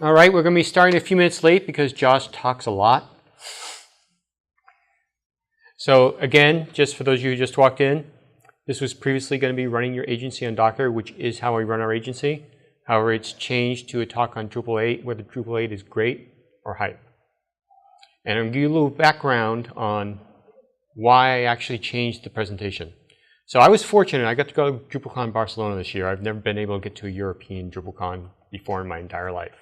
All right, we're going to be starting a few minutes late because Josh talks a lot. So again, just for those of you who just walked in, this was previously going to be running your agency on Docker, which is how I run our agency. However, it's changed to a talk on Drupal 8, whether Drupal 8 is great or hype. And I'm going to give you a little background on why I actually changed the presentation. So I was fortunate. I got to go to DrupalCon Barcelona this year. I've never been able to get to a European DrupalCon before in my entire life.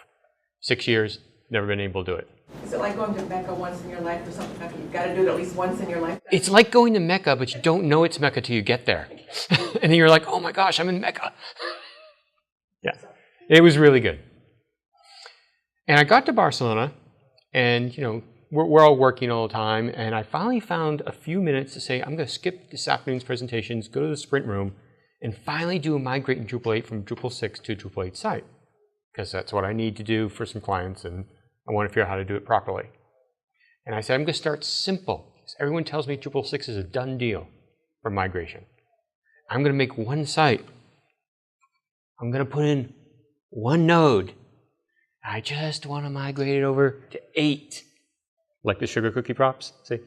6 years, never been able to do it. Is it like going to Mecca once in your life or something like that? You've got to do it at least once in your life? It's like going to Mecca, but you don't know it's Mecca till you get there. And then you're like, oh my gosh, I'm in Mecca. Yeah, it was really good. And I got to Barcelona, and we're all working all the time, and I finally found a few minutes to say, I'm going to skip this afternoon's presentations, go to the sprint room, and finally do a migrate in Drupal 8 from Drupal 6 to Drupal 8 site. Because that's what I need to do for some clients, and I want to figure out how to do it properly. And I said, I'm going to start simple. Everyone tells me Drupal 6 is a done deal for migration. I'm going to make one site. I'm going to put in one node. I just want to migrate it over to 8. Like the sugar cookie props, see?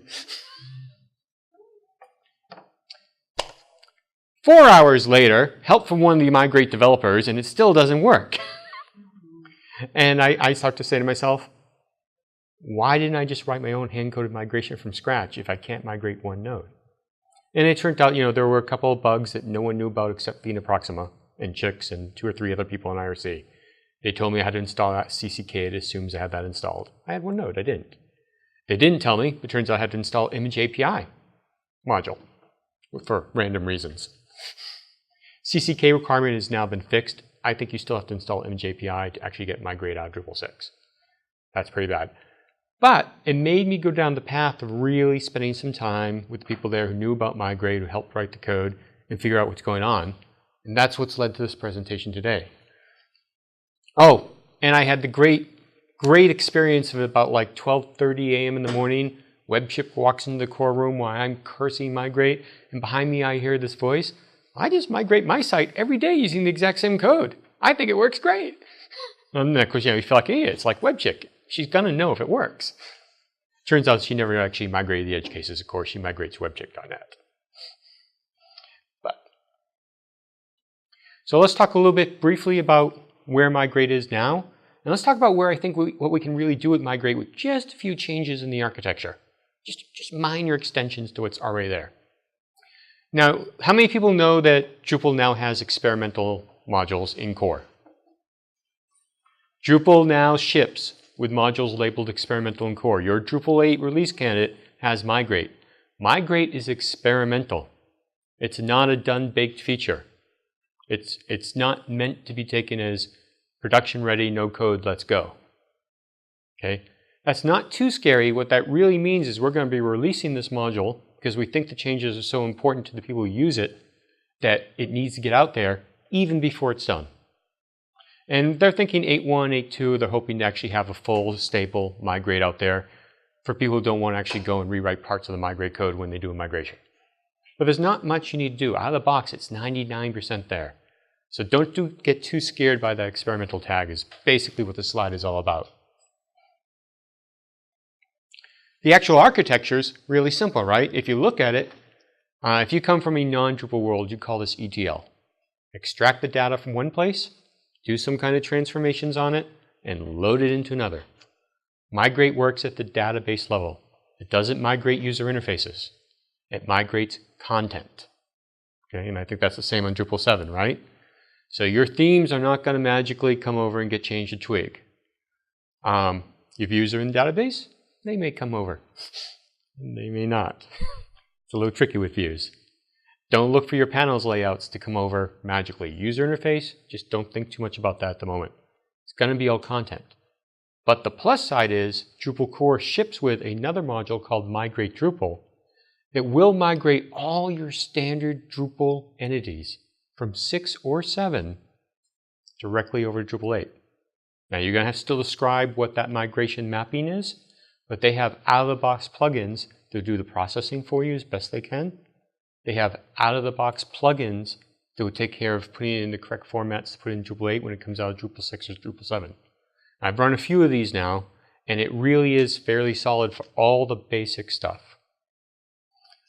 4 hours later, help from one of the Migrate developers, and it still doesn't work. And I start to say to myself, why didn't I just write my own hand-coded migration from scratch if I can't migrate one node? And it turned out, there were a couple of bugs that no one knew about except Vina Proxima and Chicks and 2 or 3 other people in IRC. They told me I had to install that CCK as soon as I had that installed. I had one node, I didn't. They didn't tell me, it turns out I had to install Image API module for random reasons. CCK requirement has now been fixed. I think you still have to install Image API to actually get Migrate out of Drupal 6. That's pretty bad. But it made me go down the path of really spending some time with the people there who knew about Migrate, who helped write the code and figure out what's going on. And that's what's led to this presentation today. Oh, and I had the great experience of about like 12:30 a.m. in the morning. Webchip walks into the core room while I'm cursing Migrate, and behind me I hear this voice. I just migrate my site every day using the exact same code. I think it works great. And then, of course, you feel like an idiot. It's like Webchick. She's going to know if it works. Turns out she never actually migrated the edge cases. Of course, she migrates webchick.net. So let's talk a little bit briefly about where Migrate is now. And let's talk about where I think what we can really do with Migrate with just a few changes in the architecture. Just minor extensions to what's already there. Now, how many people know that Drupal now has experimental modules in core? Drupal now ships with modules labeled experimental in core. Your Drupal 8 release candidate has Migrate. Migrate is experimental. It's not a done baked feature. It's not meant to be taken as production ready, no code, let's go. Okay? That's not too scary. What that really means is we're going to be releasing this module because we think the changes are so important to the people who use it that it needs to get out there even before it's done. And they're thinking 8.1, 8.2, they're hoping to actually have a full, stable Migrate out there for people who don't want to actually go and rewrite parts of the Migrate code when they do a migration. But there's not much you need to do. Out of the box, it's 99% there. So don't get too scared by that experimental tag is basically what the slide is all about. The actual architecture is really simple, right? If you look at it, if you come from a non-Drupal world, you call this ETL. Extract the data from one place, do some kind of transformations on it, and load it into another. Migrate works at the database level. It doesn't migrate user interfaces. It migrates content. Okay, and I think that's the same on Drupal 7, right? So your themes are not going to magically come over and get changed to Twig. Your views are in the database. They may come over. They may not. It's a little tricky with views. Don't look for your panels layouts to come over magically. User interface, just don't think too much about that at the moment. It's going to be all content. But the plus side is Drupal core ships with another module called Migrate Drupal that will migrate all your standard Drupal entities from 6 or 7 directly over to Drupal 8. Now you're going to have to still describe what that migration mapping is, but they have out-of-the-box plugins to do the processing for you as best they can. They have out-of-the-box plugins that would take care of putting it in the correct formats to put in Drupal 8 when it comes out of Drupal 6 or Drupal 7. I've run a few of these now, and it really is fairly solid for all the basic stuff.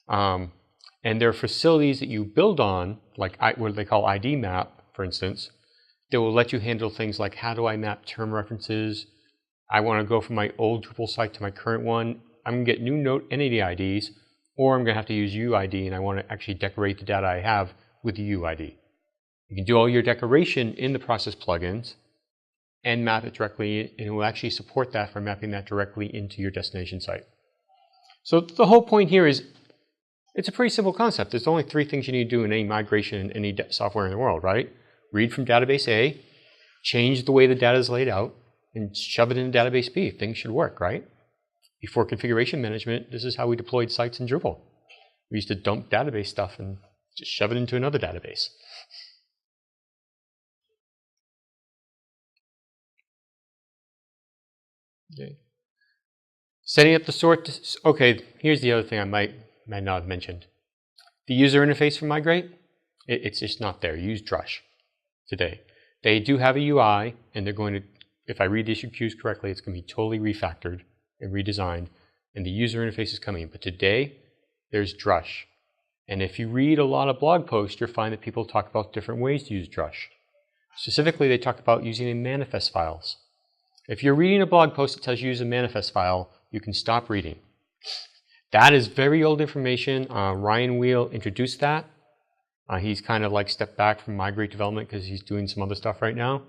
And there are facilities that you build on, like what they call ID map, for instance, that will let you handle things like, how do I map term references? I want to go from my old Drupal site to my current one. I'm going to get new node entity IDs, or I'm going to have to use UID, and I want to actually decorate the data I have with the UID. You can do all your decoration in the process plugins and map it directly, and it will actually support that for mapping that directly into your destination site. So the whole point here is, it's a pretty simple concept. There's only 3 things you need to do in any migration in any software in the world, right? Read from database A, change the way the data is laid out, and shove it into database B. Things should work, right? Before configuration management, this is how we deployed sites in Drupal. We used to dump database stuff and just shove it into another database. Okay. Setting up the sort. Okay, here's the other thing I might not have mentioned. The user interface for Migrate, it's just not there. Use Drush today. They do have a UI, and they're going to, if I read the issue queues correctly, it's going to be totally refactored and redesigned, and the user interface is coming. But today, there's Drush. And if you read a lot of blog posts, you'll find that people talk about different ways to use Drush. Specifically, they talk about using manifest files. If you're reading a blog post that tells you to use a manifest file, you can stop reading. That is very old information. Ryan Wheel introduced that. He's kind of like stepped back from Migrate development because he's doing some other stuff right now.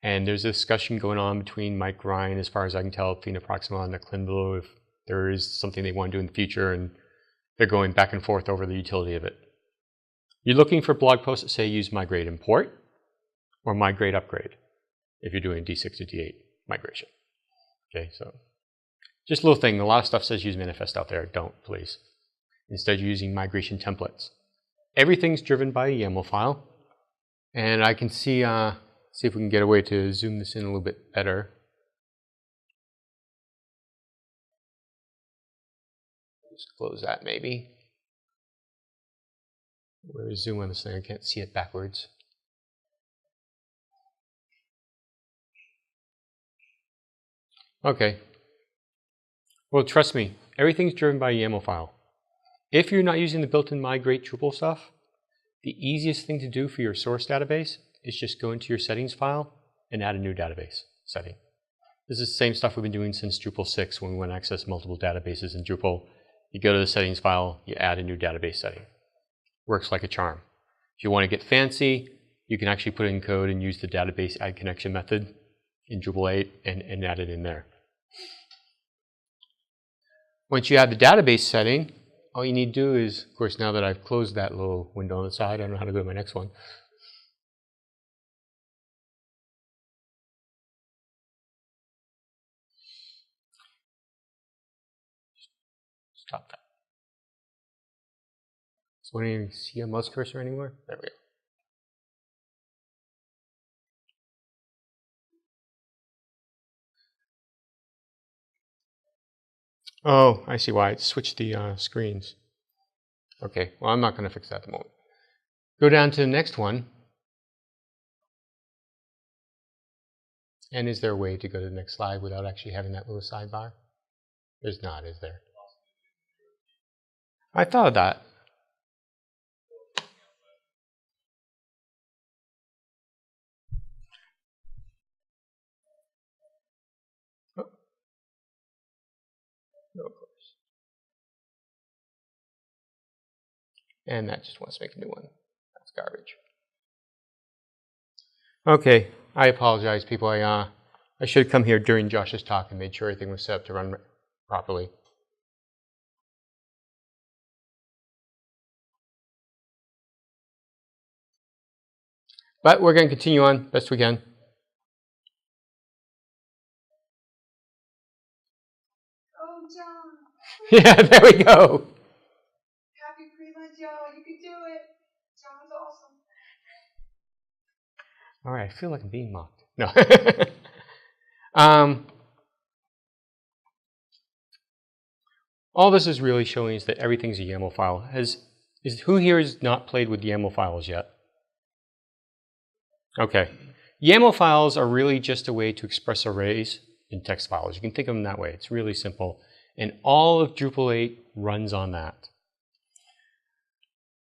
And there's a discussion going on between Mike Ryan, as far as I can tell, Fina Proxima and Clinville, if there is something they want to do in the future, and they're going back and forth over the utility of it. You're looking for blog posts that say use Migrate Import or Migrate Upgrade if you're doing D6 to D8 migration. Okay, so just a little thing. A lot of stuff says use manifest out there. Don't, please. Instead, you're using migration templates. Everything's driven by a YAML file. And I can see if we can get a way to zoom this in a little bit better. Just close that maybe. Where is zoom on this thing? I can't see it backwards. Okay. Well, trust me, everything's driven by a YAML file. If you're not using the built-in Migrate Drupal stuff, the easiest thing to do for your source database is just go into your settings file and add a new database setting. This is the same stuff we've been doing since Drupal 6 when we want to access multiple databases in Drupal. You go to the settings file, you add a new database setting. Works like a charm. If you want to get fancy, you can actually put it in code and use the database add connection method in Drupal 8 and add it in there. Once you have the database setting, all you need to do is, of course, now that I've closed that little window on the side, I don't know how to go to my next one. Stop that. So, when you see a mouse cursor anywhere? There we go. Oh, I see why. It switched the screens. Okay, well, I'm not going to fix that at the moment. Go down to the next one. And is there a way to go to the next slide without actually having that little sidebar? There's not, is there? I thought of that. No, of course. And that just wants to make a new one. That's garbage. Okay, I apologize, people. I should have come here during Josh's talk and made sure everything was set up to run properly. But we're going to continue on best we can. Oh, John. Yeah, there we go. Happy pre-lunch, y'all. You can do it. John's awesome. All right, I feel like I'm being mocked. No. All this is really showing is that everything's a YAML file. Who here has not played with YAML files yet? Okay. YAML files are really just a way to express arrays in text files. You can think of them that way. It's really simple. And all of Drupal 8 runs on that.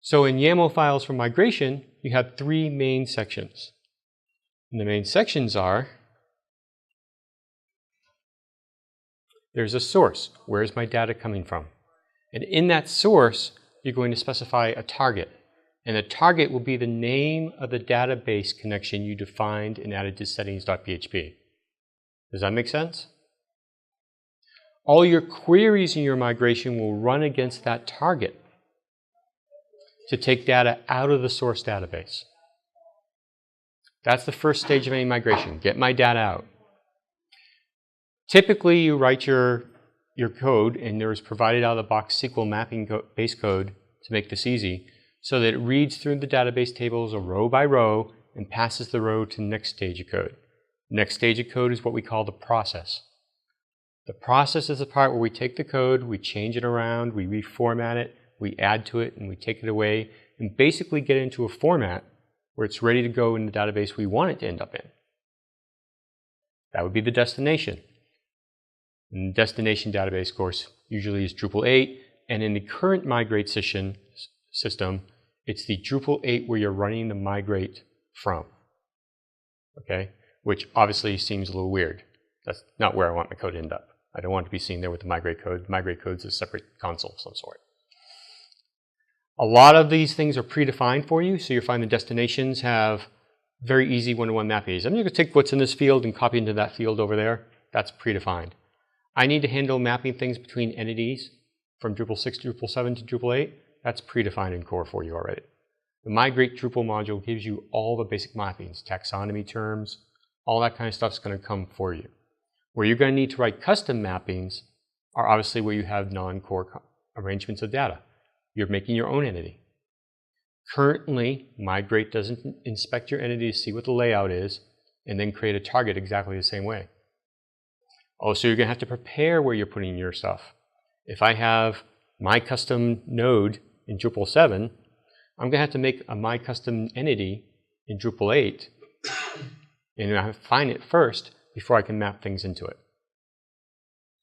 So in YAML files for migration, you have 3 main sections. And the main sections are, there's a source. Where's my data coming from? And in that source, you're going to specify a target. And the target will be the name of the database connection you defined and added to settings.php. Does that make sense? All your queries in your migration will run against that target to take data out of the source database. That's the first stage of any migration, get my data out. Typically, you write your code, and there is provided out of the box SQL mapping base code to make this easy, so that it reads through the database tables row by row and passes the row to the next stage of code. Next stage of code is what we call the process. The process is the part where we take the code, we change it around, we reformat it, we add to it, and we take it away, and basically get it into a format where it's ready to go in the database we want it to end up in. That would be the destination. And the destination database, of course, usually is Drupal 8, and in the current Migrate system, it's the Drupal 8 where you're running the Migrate from, okay? Which obviously seems a little weird. That's not where I want my code to end up. I don't want it to be seen there with the Migrate code. Migrate code is a separate console of some sort. A lot of these things are predefined for you, so you'll find the destinations have very easy one-to-one mappings. I'm going to take what's in this field and copy into that field over there. That's predefined. I need to handle mapping things between entities from Drupal 6 to Drupal 7 to Drupal 8. That's predefined in core for you already. The Migrate Drupal module gives you all the basic mappings, taxonomy terms, all that kind of stuff is going to come for you. Where you're going to need to write custom mappings are obviously where you have non-core arrangements of data. You're making your own entity. Currently, Migrate doesn't inspect your entity to see what the layout is and then create a target exactly the same way. Oh, so you're going to have to prepare where you're putting your stuff. If I have my custom node in Drupal 7, I'm going to have to make a my custom entity in Drupal 8 and I have to find it first before I can map things into it.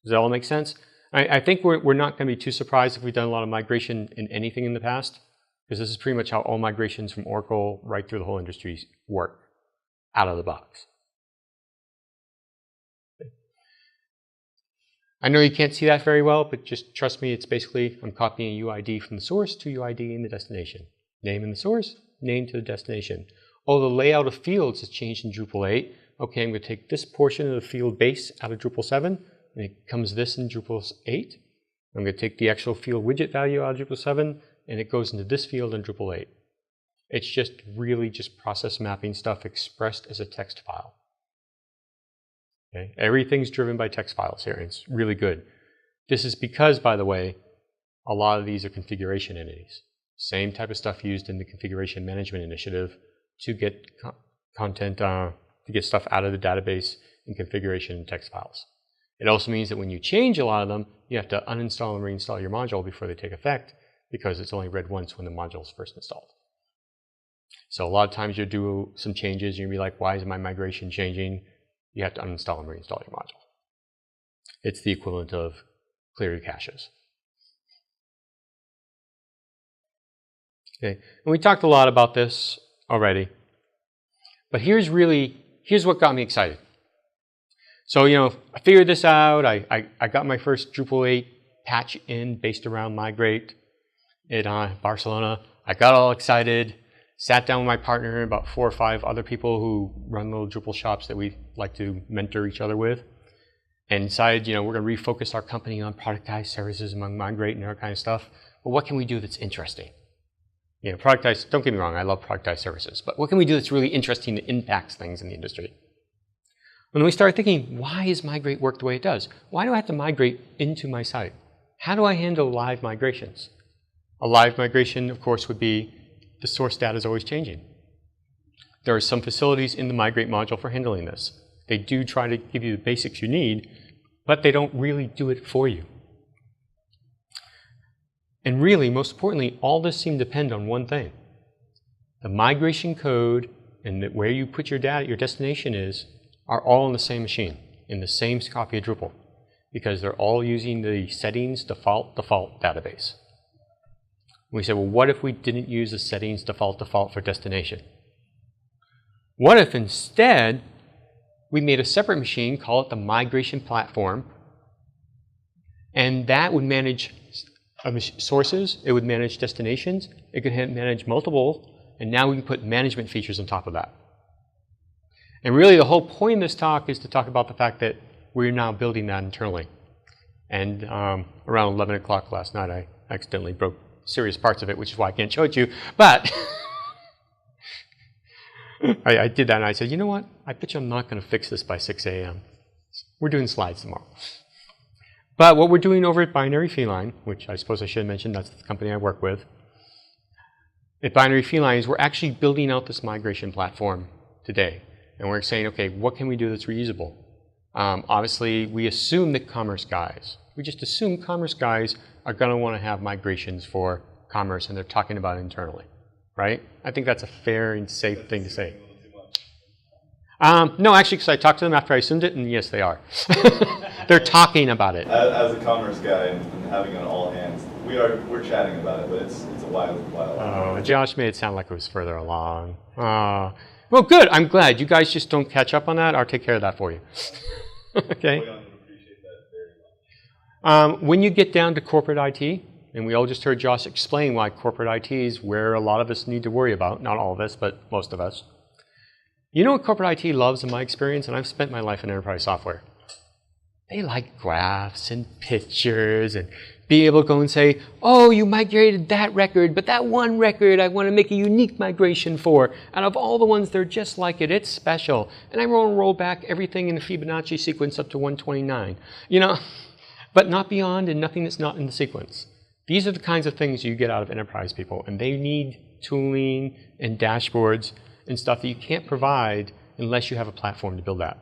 Does that all make sense? I think we're not going to be too surprised if we've done a lot of migration in anything in the past, because this is pretty much how all migrations from Oracle right through the whole industry work, out of the box. I know you can't see that very well, but just trust me, it's basically I'm copying a UID from the source to UID in the destination. Name in the source, name to the destination. Oh, the layout of fields has changed in Drupal 8. Okay, I'm going to take this portion of the field base out of Drupal 7, and it comes this in Drupal 8. I'm going to take the actual field widget value out of Drupal 7, and it goes into this field in Drupal 8. It's just really just process mapping stuff expressed as a text file. Okay? Everything's driven by text files here, and it's really good. This is because, by the way, a lot of these are configuration entities. Same type of stuff used in the configuration management initiative to get content, to get stuff out of the database in configuration and text files. It also means that when you change a lot of them, you have to uninstall and reinstall your module before they take effect, because it's only read once when the module is first installed. So a lot of times you'll do some changes and you'll be like, why is my migration changing? You have to uninstall and reinstall your module. It's the equivalent of clear your caches. Okay, and we talked a lot about this already, but here's what got me excited. So, I figured this out. I got my first Drupal 8 patch in based around Migrate in Barcelona. I got all excited, sat down with my partner and about 4 or 5 other people who run little Drupal shops that we like to mentor each other with, and decided, we're going to refocus our company on productized services among Migrate and that kind of stuff. But what can we do that's interesting? Productized, don't get me wrong, I love productized services, but what can we do that's really interesting that impacts things in the industry? When we started thinking, why does Migrate work the way it does? Why do I have to migrate into my site? How do I handle live migrations? A live migration, of course, would be the source data is always changing. There are some facilities in the Migrate module for handling this. They do try to give you the basics you need, but they don't really do it for you. And really, most importantly, all this seems to depend on one thing. The migration code and that where you put your data, your destination is, are all in the same machine, in the same copy of Drupal, because they're all using the settings default database. We said, well, what if we didn't use the settings default for destination? What if instead we made a separate machine, call it the migration platform, and that would manage sources, it would manage destinations, it could manage multiple, and now we can put management features on top of that. And really the whole point of this talk is to talk about the fact that we're now building that internally. And around 11 o'clock last night, I accidentally broke serious parts of it, which is why I can't show it to you. But I did that, and I said, you know what? I bet you I'm not going to fix this by 6 a.m. We're doing slides tomorrow. But what we're doing over at Binary Feline, which I suppose I should have mentioned, that's the company I work with. At Binary Feline is we're actually building out this migration platform today. And we're saying, okay, what can we do that's reusable? Obviously, we assume that commerce guys, we just assume commerce guys are going to want to have migrations for commerce, and they're talking about it internally, right? I think that's a fair and safe thing to say. No, actually, because I talked to them after I assumed it, and yes, they are. They're talking about it. As a commerce guy and having it on all hands, we're chatting about it, but it's a while. Oh, Josh made it sound like it was further along. Well, good. I'm glad. You guys just don't catch up on that. I'll take care of that for you. Okay. When you get down to corporate IT, and we all just heard Josh explain why corporate IT is where a lot of us need to worry about, not all of us, but most of us. You know what corporate IT loves in my experience, and I've spent my life in enterprise software? They like graphs and pictures and being able to go and say, oh, you migrated that record, but that one record I want to make a unique migration for. Out of all the ones that are just like it, it's special. And I want to roll back everything in the Fibonacci sequence up to 129. You know, but not beyond, and nothing that's not in the sequence. These are the kinds of things you get out of enterprise people, and they need tooling and dashboards and stuff that you can't provide unless you have a platform to build that.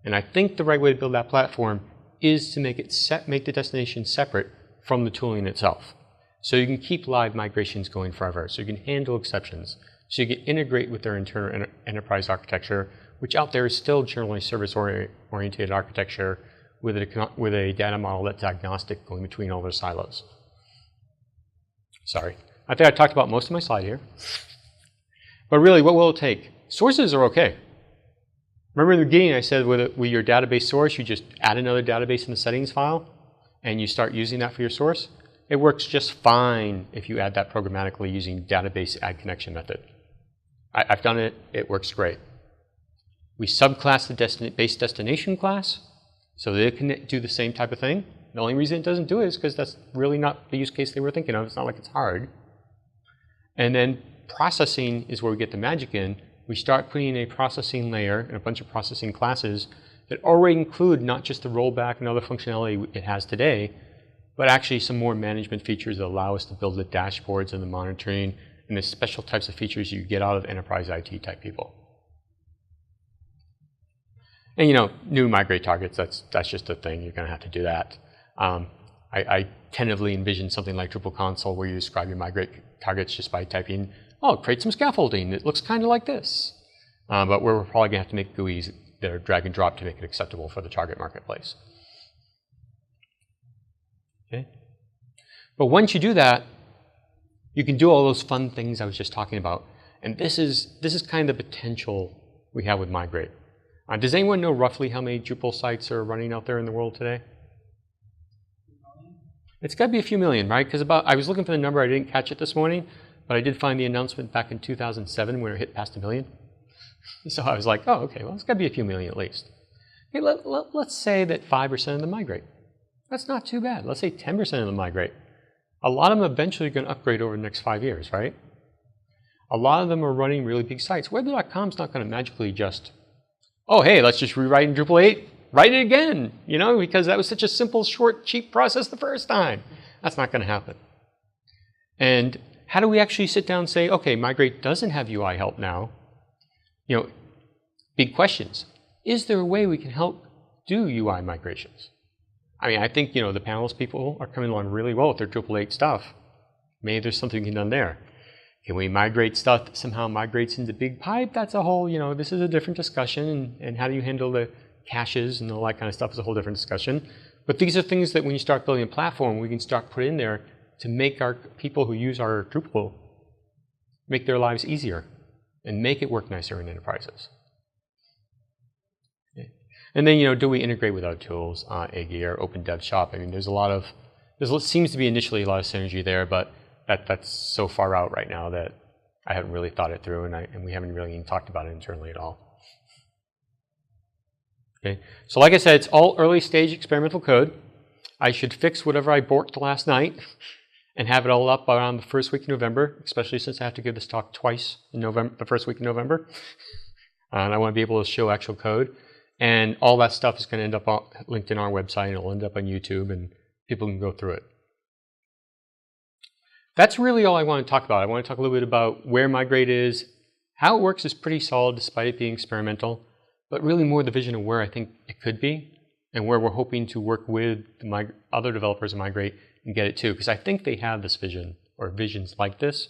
And I think the right way to build that platform is to make the destination separate from the tooling itself. So you can keep live migrations going forever. So you can handle exceptions. So you can integrate with their internal enterprise architecture, which out there is still generally service-oriented architecture with a data model that's agnostic going between all their silos. Sorry. I think I talked about most of my slide here. But really, what will it take? Sources are okay. Remember in the beginning I said with your database source, you just add another database in the settings file, and you start using that for your source. It works just fine if you add that programmatically using database add connection method. I've done it. It works great. We subclass the base destination class so that it can do the same type of thing. The only reason it doesn't do it is because that's really not the use case they were thinking of. It's not like it's hard. And then processing is where we get the magic in. We start putting a processing layer and a bunch of processing classes that already include not just the rollback and other functionality it has today, but actually some more management features that allow us to build the dashboards and the monitoring and the special types of features you get out of enterprise IT type people. And you know, new migrate targets, that's just a thing. You're going to have to do that. I tentatively envision something like Drupal console where you describe your migrate targets just by typing, oh, create some scaffolding. It looks kind of like this. But we're probably going to have to make GUIs that are drag and drop to make it acceptable for the target marketplace. Okay. But once you do that, you can do all those fun things I was just talking about. And this is kind of the potential we have with Migrate. Does anyone know roughly how many Drupal sites are running out there in the world today? It's got to be a few million, right? Because I was looking for the number, I didn't catch it this morning, but I did find the announcement back in 2007 when it hit past 1 million. So I was like, oh, okay, well, it's got to be a few million at least. Okay, let's say that 5% of them migrate. That's not too bad. Let's say 10% of them migrate. A lot of them eventually are going to upgrade over the next 5 years, right? A lot of them are running really big sites. Web.com's not going to magically just, oh, hey, let's just rewrite in Drupal 8, write it again, you know, because that was such a simple, short, cheap process the first time. That's not going to happen. And how do we actually sit down and say, okay, Migrate doesn't have UI help now? You know, big questions. Is there a way we can help do UI migrations? I mean, I think, you know, the panelist people are coming along really well with their Drupal 8 stuff. Maybe there's something we can do there. Can we migrate stuff that somehow migrates into big pipe? That's a whole, this is a different discussion. And how do you handle the caches and all that kind of stuff is a whole different discussion. But these are things that when you start building a platform, we can start putting in there to make our people who use our Drupal, make their lives easier and make it work nicer in enterprises. Okay. And then, do we integrate with other tools, Aggie or Open Dev Shop? I mean, there seems to be initially a lot of synergy there, but that's so far out right now that I haven't really thought it through, and we haven't really even talked about it internally at all. Okay, so like I said, it's all early stage experimental code. I should fix whatever I borked last night and have it all up around the first week of November, especially since I have to give this talk twice in November, the first week of November. And I want to be able to show actual code. And all that stuff is going to end up linked in our website, and it'll end up on YouTube, and people can go through it. That's really all I want to talk about. I want to talk a little bit about where Migrate is. How it works is pretty solid despite it being experimental, but really more the vision of where I think it could be and where we're hoping to work with the other developers of Migrate and get it to, because I think they have this vision or visions like this,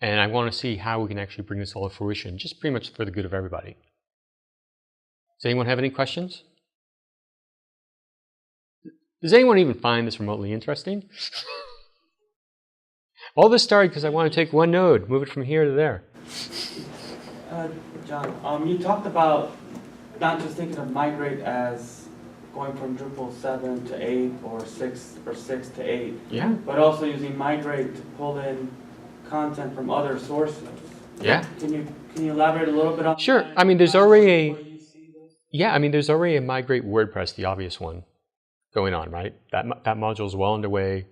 and I want to see how we can actually bring this all to fruition, just pretty much for the good of everybody. Does anyone have any questions? Does anyone even find this remotely interesting? All this started because I want to take one node, move it from here to there. John, you talked about not just thinking of Migrate as going from Drupal 7 to 8 or 6 to 8, Yeah. but also using Migrate to pull in content from other sources. Yeah. Can you elaborate a little bit on Sure. that? I mean, there's already there's already a Migrate WordPress, the obvious one, going on, right? That module is well underway.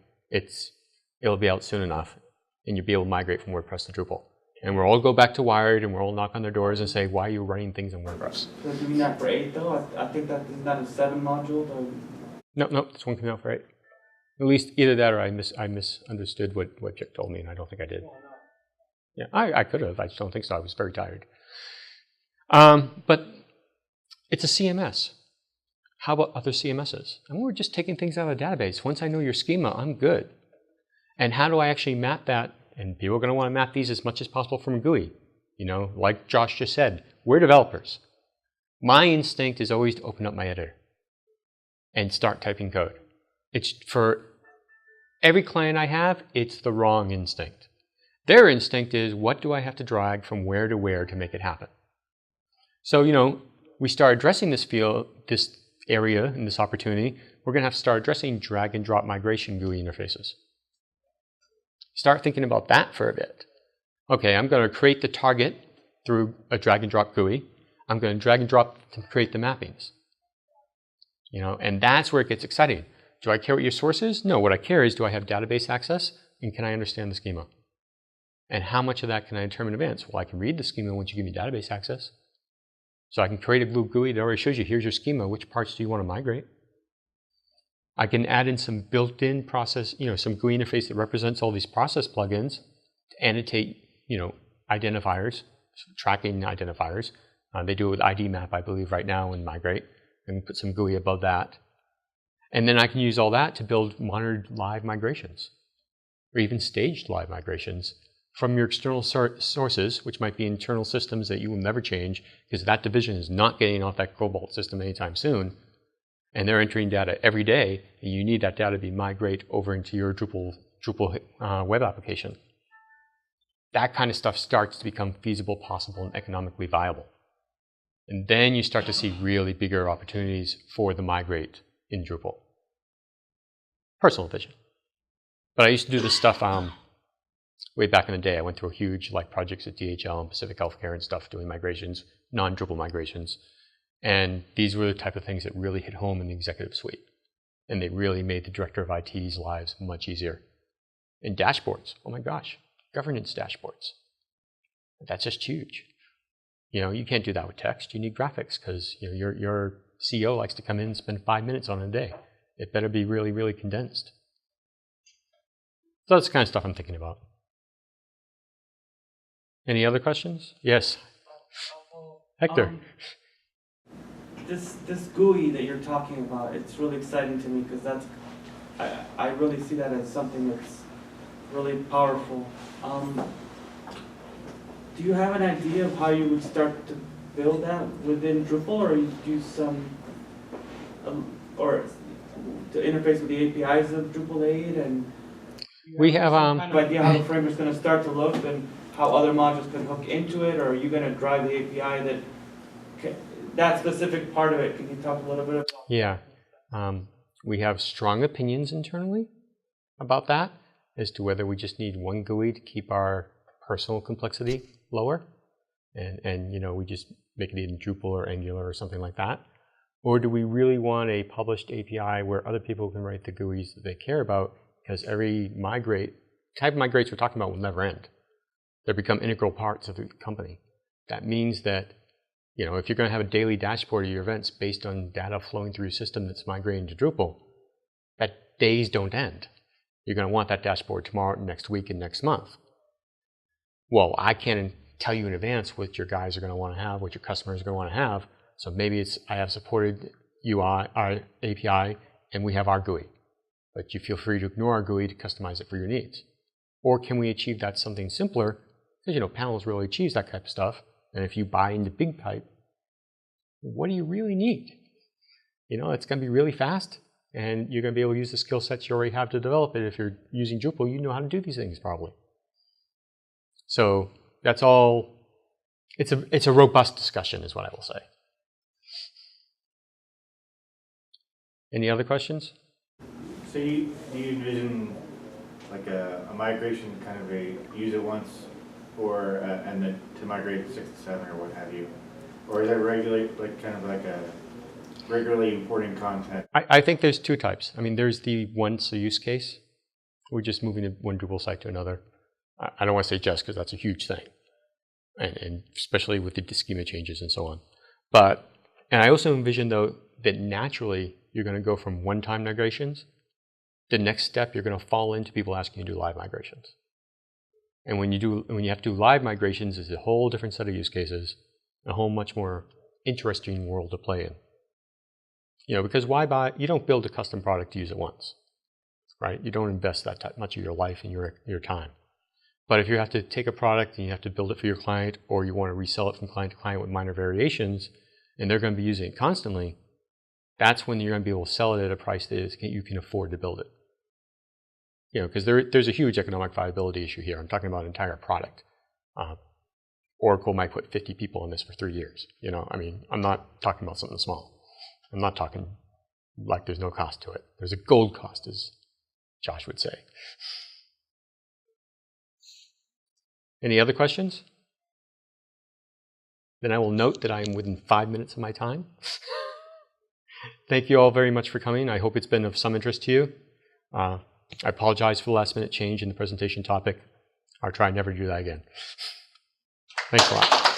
It'll be out soon enough, and you'll be able to migrate from WordPress to Drupal. And we'll all go back to Wired, and we'll all knock on their doors and say, why are you writing things in WordPress? They're doing that for 8, though? I think isn't that a 7 module? Though? No, this one came out for 8. At least either that or I misunderstood what Chick told me, and I don't think I did. Yeah, I could have. I just don't think so. I was very tired. But it's a CMS. How about other CMSs? And we're just taking things out of the database. Once I know your schema, I'm good. And how do I actually map that? And people are going to want to map these as much as possible from GUI. Like Josh just said, we're developers. My instinct is always to open up my editor and start typing code. It's for every client I have, it's the wrong instinct. Their instinct is, what do I have to drag from where to where to make it happen? So, we start addressing this area, and this opportunity. We're going to have to start addressing drag and drop migration GUI interfaces. Start thinking about that for a bit. Okay, I'm going to create the target through a drag and drop GUI. I'm going to drag and drop to create the mappings. And that's where it gets exciting. Do I care what your source is? No, what I care is, do I have database access, and can I understand the schema? And how much of that can I determine in advance? Well, I can read the schema once you give me database access. So I can create a blue GUI that already shows you, here's your schema, which parts do you want to migrate? I can add in some built-in process, some GUI interface that represents all these process plugins to annotate, identifiers, tracking identifiers. They do it with ID map, I believe, right now in Migrate, and put some GUI above that. And then I can use all that to build monitored live migrations, or even staged live migrations from your external sources, which might be internal systems that you will never change, because that division is not getting off that Cobalt system anytime soon. And they're entering data every day, and you need that data to be migrate over into your Drupal web application. That kind of stuff starts to become feasible, possible, and economically viable. And then you start to see really bigger opportunities for the migrate in Drupal. Personal vision. But I used to do this stuff way back in the day. I went through huge projects at DHL and Pacific Healthcare and stuff, doing migrations, non-Drupal migrations. And these were the type of things that really hit home in the executive suite. And they really made the director of IT's lives much easier. And dashboards, oh my gosh, governance dashboards. That's just huge. You can't do that with text. You need graphics, because your CEO likes to come in and spend 5 minutes on a day. It better be really, really condensed. So that's the kind of stuff I'm thinking about. Any other questions? Yes. Hector. This GUI that you're talking about, it's really exciting to me, because I really see that as something that's really powerful. Do you have an idea of how you would start to build that within Drupal, or you use some, or to interface with the APIs of Drupal 8, and We have some kind of idea how the framework's going to start to look, and how other modules can hook into it, or are you going to drive the API that specific part of it? Can you talk a little bit about? Yeah, we have strong opinions internally about that as to whether we just need one GUI to keep our personal complexity lower, and you know, we just make it in Drupal or Angular or something like that, or do we really want a published API where other people can write the GUIs that they care about? Because every type of migrates we're talking about will never end. They become integral parts of the company. That means that, you know, if you're going to have a daily dashboard of your events based on data flowing through your system that's migrating to Drupal, that days don't end. You're going to want that dashboard tomorrow, next week, and next month. Well, I can't tell you in advance what your guys are going to want to have, what your customers are going to want to have. So maybe it's I have supported UI, our API, and we have our GUI. But you feel free to ignore our GUI to customize it for your needs. Or can we achieve that something simpler? Because, you know, panels really achieves that type of stuff. And if you buy into big pipe, what do you really need? You know, it's going to be really fast, and you're going to be able to use the skill sets you already have to develop it. If you're using Drupal, you know how to do these things probably. So that's all. It's a robust discussion, is what I will say. Any other questions? So do you envision like a migration, kind of a use it once, or and then to migrate 6 to 7 or what have you, or is that regularly regularly importing content? I think there's two types. I mean, there's the once a use case. We're just moving one Drupal site to another. I don't want to say just because that's a huge thing, and especially with the schema changes and so on. And I also envision though that naturally you're going to go from one-time migrations. The next step, you're going to fall into people asking you to do live migrations. And when you have to do live migrations, it's a whole different set of use cases, a whole much more interesting world to play in. You know, because you don't build a custom product to use it once, right? You don't invest that much of your life and your time. But if you have to take a product and you have to build it for your client, or you want to resell it from client to client with minor variations, and they're going to be using it constantly, that's when you're going to be able to sell it at a price that you can afford to build it. You know, because there's a huge economic viability issue here. I'm talking about an entire product. Oracle might put 50 people on this for 3 years. You know, I mean, I'm not talking about something small. I'm not talking like there's no cost to it. There's a gold cost, as Josh would say. Any other questions? Then I will note that I am within 5 minutes of my time. Thank you all very much for coming. I hope it's been of some interest to you. I apologize for the last minute change in the presentation topic. I'll try never to do that again. Thanks a lot.